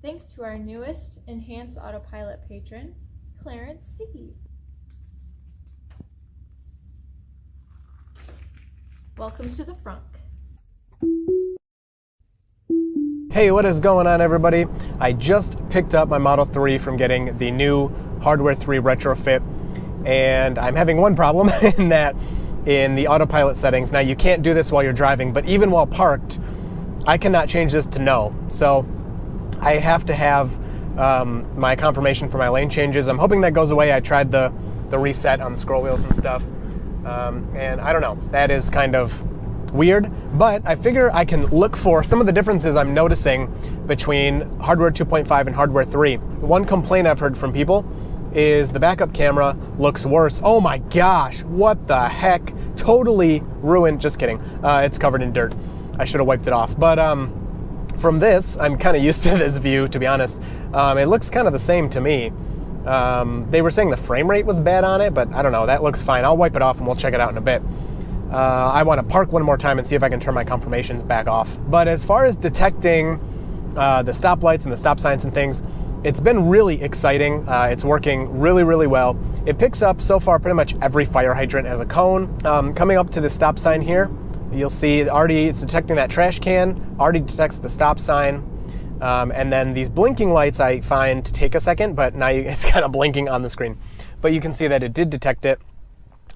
thanks to our newest enhanced autopilot patron, Clarence C. Welcome to the front. Hey, what is going on, everybody? I just picked up my Model 3 from getting the new HW3 retrofit, and I'm having one problem in that in the autopilot settings, now you can't do this while you're driving, but even while parked, I cannot change this to no. So I have to have my confirmation for my lane changes. I'm hoping that goes away. I tried the reset on the scroll wheels and stuff, and I don't know, that is kind of weird, but I figure I can look for some of the differences I'm noticing between Hardware 2.5 and Hardware 3. One complaint I've heard from people is the backup camera looks worse. Oh my gosh, what the heck? Totally ruined. Just kidding. It's covered in dirt. I should have wiped it off. But from this, I'm kind of used to this view, to be honest. It looks kind of the same to me. They were saying the frame rate was bad on it, but I don't know. That looks fine. I'll wipe it off and we'll check it out in a bit. I want to park one more time and see if I can turn my confirmations back off. But as far as detecting the stoplights and the stop signs and things, it's been really exciting. It's working really, really well. It picks up so far pretty much every fire hydrant as a cone. Coming up to the stop sign here, you'll see already it's detecting that trash can, already detects the stop sign. And then these blinking lights I find take a second, but now it's kind of blinking on the screen. But you can see that it did detect it.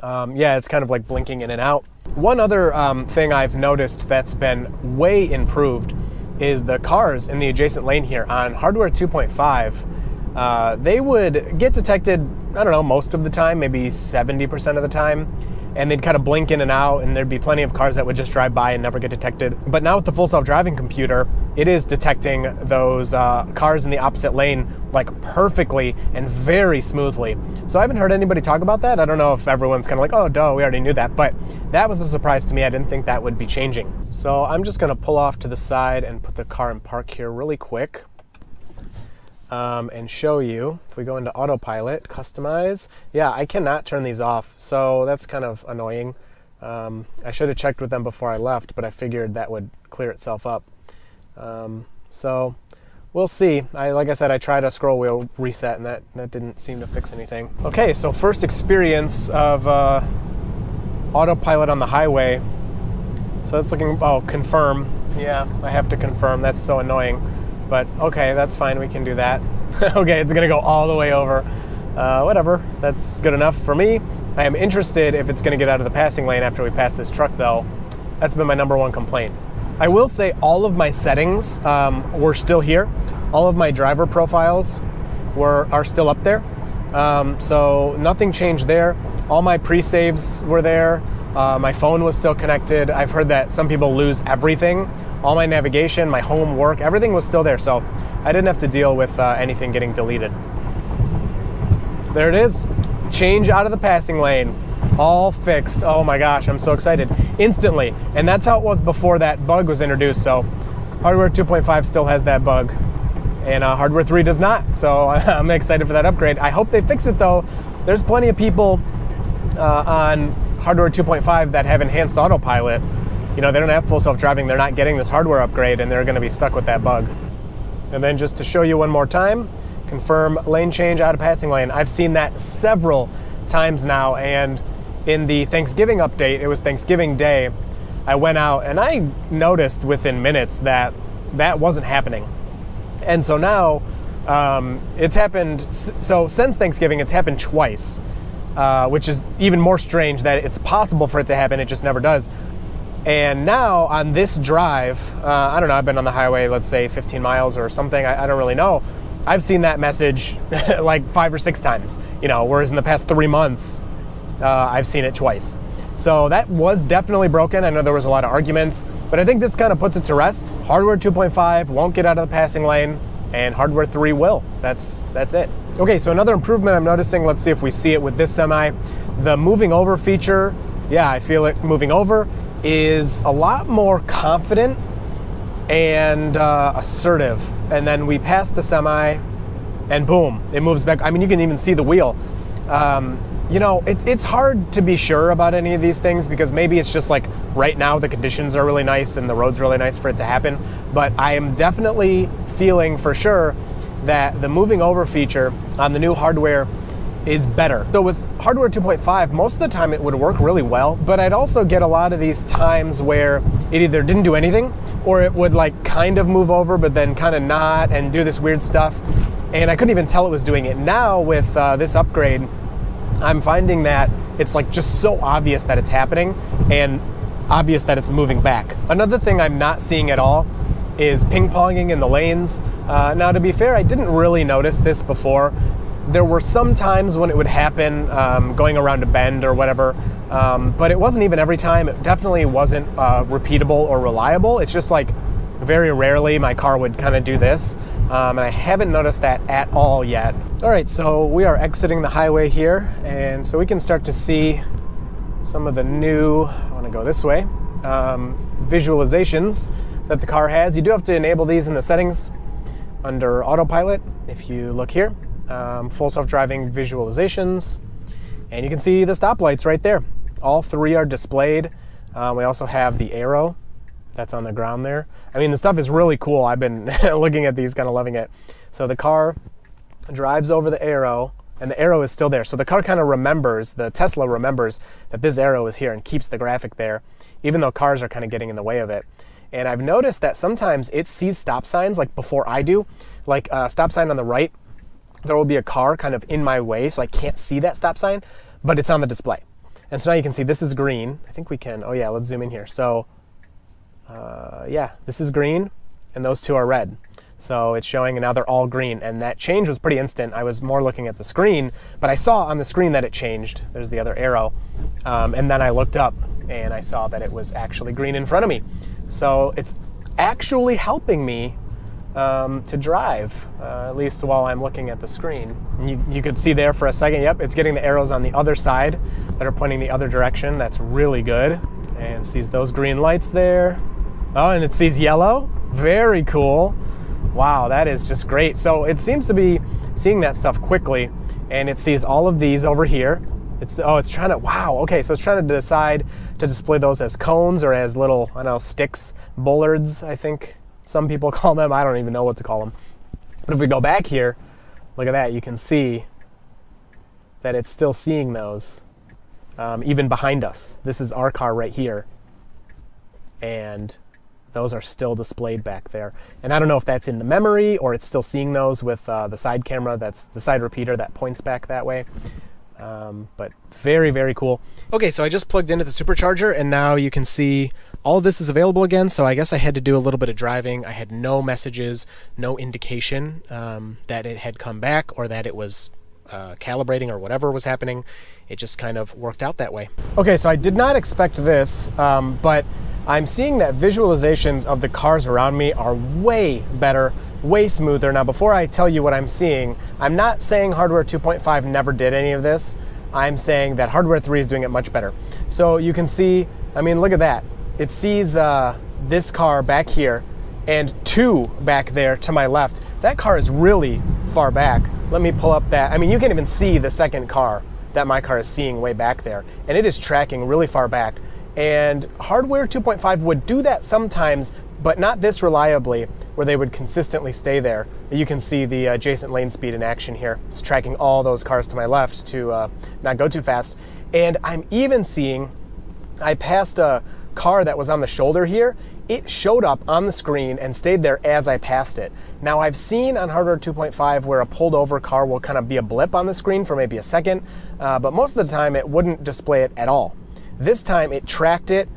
Yeah, it's kind of like blinking in and out. One other thing I've noticed that's been way improved is the cars in the adjacent lane here on Hardware 2.5. They would get detected, I don't know, most of the time, maybe 70% of the time, and they'd kind of blink in and out, and there'd be plenty of cars that would just drive by and never get detected. But now with the full self-driving computer, it is detecting those cars in the opposite lane like perfectly and very smoothly. So I haven't heard anybody talk about that. I don't know if everyone's kind of like, oh, duh, we already knew that. But that was a surprise to me. I didn't think that would be changing. So I'm just going to pull off to the side and put the car in park here really quick. And show you, if we go into autopilot, customize, yeah, I cannot turn these off, so that's kind of annoying. I should have checked with them before I left, but I figured that would clear itself up. So we'll see. Like I said, I tried a scroll wheel reset, and that didn't seem to fix anything. Okay, so first experience of autopilot on the highway. So that's looking, oh, confirm. Yeah, I have to confirm. That's so annoying. But okay, that's fine, we can do that. Okay, it's gonna go all the way over. Whatever, that's good enough for me. I am interested if it's gonna get out of the passing lane after we pass this truck though. That's been my #1 complaint. I will say all of my settings were still here. All of my driver profiles are still up there. So nothing changed there. All my pre-saves were there. My phone was still connected. I've heard that some people lose everything. All my navigation, my home, work, everything was still there. So I didn't have to deal with anything getting deleted. There it is. Change out of the passing lane. All fixed. Oh my gosh, I'm so excited. Instantly. And that's how it was before that bug was introduced. So Hardware 2.5 still has that bug. And Hardware 3 does not. So I'm excited for that upgrade. I hope they fix it though. There's plenty of people on Hardware 2.5 that have enhanced autopilot. You know, they don't have full self-driving, they're not getting this hardware upgrade, and they're gonna be stuck with that bug. And then just to show you one more time, confirm lane change out of passing lane. I've seen that several times now, and in the Thanksgiving update, it was Thanksgiving Day, I went out and I noticed within minutes that that wasn't happening. And so now, it's happened, so since Thanksgiving, it's happened twice. Which is even more strange that it's possible for it to happen, it just never does. And now on this drive, I don't know, I've been on the highway, let's say 15 miles or something, I don't really know. I've seen that message like 5 or 6 times, you know, whereas in the past 3 months, I've seen it twice. So that was definitely broken. I know there was a lot of arguments, but I think this kind of puts it to rest. Hardware 2.5 won't get out of the passing lane, and Hardware 3 will. That's it. Okay, so another improvement I'm noticing, let's see if we see it with this semi. The moving over feature, yeah, I feel it moving over, is a lot more confident and assertive. And then we pass the semi and boom, it moves back. I mean, you can even see the wheel. you know, it's hard to be sure about any of these things because maybe it's just like right now the conditions are really nice and the road's really nice for it to happen. But I am definitely feeling for sure that the moving over feature on the new hardware is better. So with hardware 2.5, most of the time it would work really well, but I'd also get a lot of these times where it either didn't do anything or it would like kind of move over but then kind of not and do this weird stuff. And I couldn't even tell it was doing it. Now with this upgrade, I'm finding that it's like just so obvious that it's happening and obvious that it's moving back. Another thing I'm not seeing at all is ping-ponging in the lanes. Now to be fair, I didn't really notice this before. There were some times when it would happen going around a bend or whatever, but it wasn't even every time. It definitely wasn't repeatable or reliable. It's just like very rarely my car would kind of do this, and I haven't noticed that at all yet. All right, so we are exiting the highway here, and so we can start to see some of the new, I want to go this way, visualizations that the car has. You do have to enable these in the settings under autopilot. If you look here, full self-driving visualizations, and you can see the stoplights right there. All three are displayed. We also have the arrow that's on the ground there. I mean, the stuff is really cool. I've been looking at these, kind of loving it. So the car drives over the arrow, and the arrow is still there. So the car kind of remembers, the Tesla remembers that this arrow is here and keeps the graphic there, even though cars are kind of getting in the way of it. And I've noticed that sometimes it sees stop signs like before I do, like a stop sign on the right. There will be a car kind of in my way, so I can't see that stop sign, but it's on the display. And so now you can see this is green. I think we can, oh yeah, let's zoom in here. So yeah, this is green and those two are red. So it's showing, and now they're all green, and that change was pretty instant. I was more looking at the screen, but I saw on the screen that it changed. There's the other arrow. And then I looked up and I saw that it was actually green in front of me. So it's actually helping me to drive, at least while I'm looking at the screen. You could see there for a second, yep, it's getting the arrows on the other side that are pointing the other direction. That's really good. And sees those green lights there. Oh, and it sees yellow. Very cool. Wow, that is just great. So it seems to be seeing that stuff quickly, and it sees all of these over here. It's trying to, wow, okay, so it's trying to decide to display those as cones or as little, I don't know, sticks, bollards, I think some people call them. I don't even know what to call them. But if we go back here, look at that, you can see that it's still seeing those, even behind us. This is our car right here, and those are still displayed back there. And I don't know if that's in the memory or it's still seeing those with the side camera, that's the side repeater that points back that way. But very, very cool. Okay, so I just plugged into the supercharger, and now you can see all of this is available again. So I guess I had to do a little bit of driving. I had no messages, no indication that it had come back or that it was calibrating or whatever was happening. It just kind of worked out that way. Okay, so I did not expect this, but I'm seeing that visualizations of the cars around me are way better, way smoother. Now, before I tell you what I'm seeing, I'm not saying hardware 2.5 never did any of this. I'm saying that hardware 3 is doing it much better. So you can see, I mean, look at that. It sees this car back here and 2 back there to my left. That car is really far back. Let me pull up that. I mean, you can even see the second car that my car is seeing way back there, and it is tracking really far back. And hardware 2.5 would do that sometimes, but not this reliably, where they would consistently stay there. You can see the adjacent lane speed in action here. It's tracking all those cars to my left to not go too fast. And I'm even seeing, I passed a car that was on the shoulder here. It showed up on the screen and stayed there as I passed it. Now, I've seen on hardware 2.5 where a pulled over car will kind of be a blip on the screen for maybe a second, but most of the time it wouldn't display it at all. This time it tracked it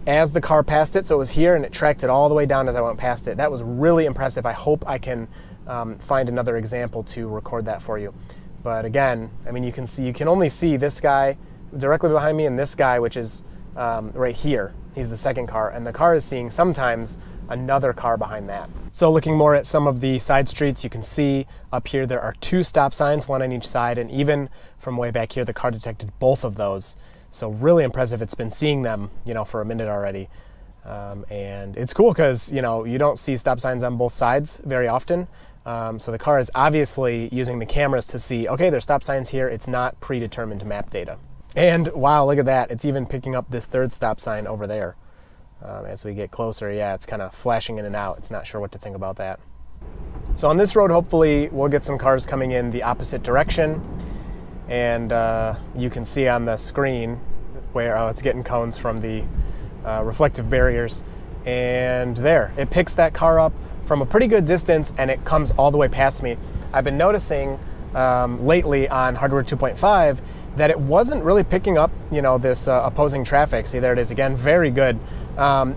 as the car passed it, so it was here and it tracked it all the way down as I went past it. That was really impressive. I hope I can find another example to record that for you. But again, I mean, you can only see this guy directly behind me and this guy, which is right here. He's the second car, and the car is seeing sometimes another car behind that. So looking more at some of the side streets, you can see up here there are 2 stop signs, 1 on each side, and even from way back here the car detected both of those. So really impressive. It's been seeing them, you know, for a minute already. And it's cool because, you know, you don't see stop signs on both sides very often. So the car is obviously using the cameras to see, okay, there's stop signs here. It's not predetermined map data. And wow, look at that. It's even picking up this third stop sign over there. As we get closer, yeah, it's kind of flashing in and out. It's not sure what to think about that. So on this road, hopefully we'll get some cars coming in the opposite direction. And you can see on the screen where it's getting cones from the reflective barriers. And there, it picks that car up from a pretty good distance, and it comes all the way past me. I've been noticing lately on Hardware 2.5 that it wasn't really picking up, this opposing traffic. See, there it is again, very good.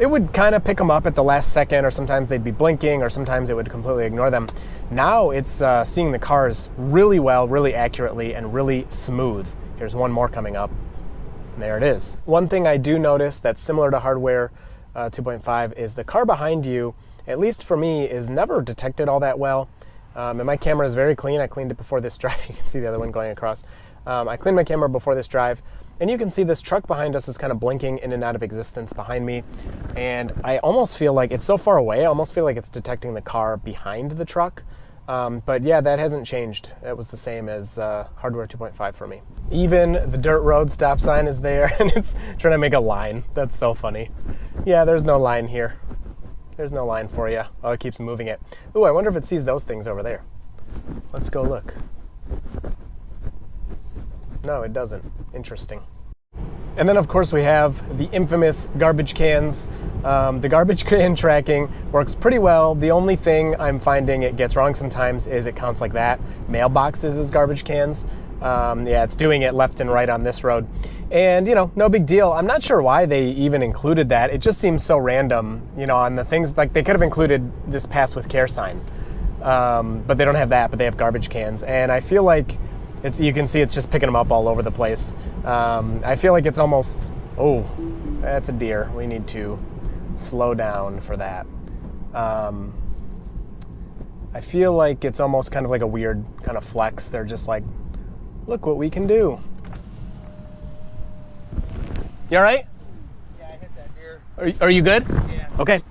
It would kind of pick them up at the last second, or sometimes they'd be blinking, or sometimes it would completely ignore them. Now it's seeing the cars really well, really accurately, and really smooth. Here's one more coming up. There it is. One thing I do notice that's similar to Hardware 2.5 is the car behind you, at least for me, is never detected all that well. And my camera is very clean. I cleaned it before this drive. You can see the other one going across. I cleaned my camera before this drive, and you can see this truck behind us is kind of blinking in and out of existence behind me. And I almost feel like it's so far away, I almost feel like it's detecting the car behind the truck. But yeah, that hasn't changed. It was the same as Hardware 2.5 for me. Even the dirt road stop sign is there, and it's trying to make a line. That's so funny. Yeah, there's no line here. There's no line for you. Oh, it keeps moving it. Ooh, I wonder if it sees those things over there. Let's go look. No, it doesn't. Interesting. And then, of course, we have the infamous garbage cans. The garbage can tracking works pretty well. The only thing I'm finding it gets wrong sometimes is it counts like that. Mailboxes as garbage cans. Yeah, it's doing it left and right on this road. And, no big deal. I'm not sure why they even included that. It just seems so random, on the things. Like, they could have included this pass with care sign. But they don't have that, but they have garbage cans. And I feel like you can see it's just picking them up all over the place. I feel like it's almost, oh, that's a deer. We need to slow down for that. I feel like it's almost kind of like a weird kind of flex. They're just like, look what we can do. You all right? Yeah, I hit that deer. Are you good? Yeah. Okay.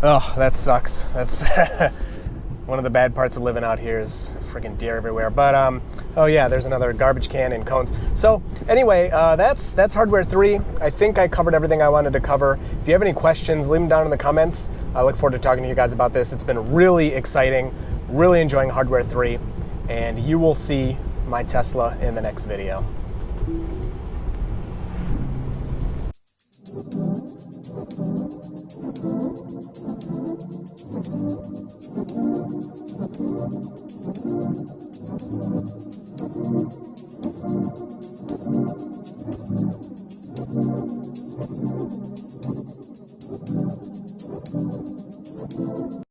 Oh, that sucks. That's one of the bad parts of living out here is freaking deer everywhere. But oh yeah, there's another garbage can and cones. So anyway, that's Hardware 3. I think I covered everything I wanted to cover. If you have any questions, leave them down in the comments. I look forward to talking to you guys about this. It's been really exciting, really enjoying Hardware 3, and you will see my Tesla in the next video.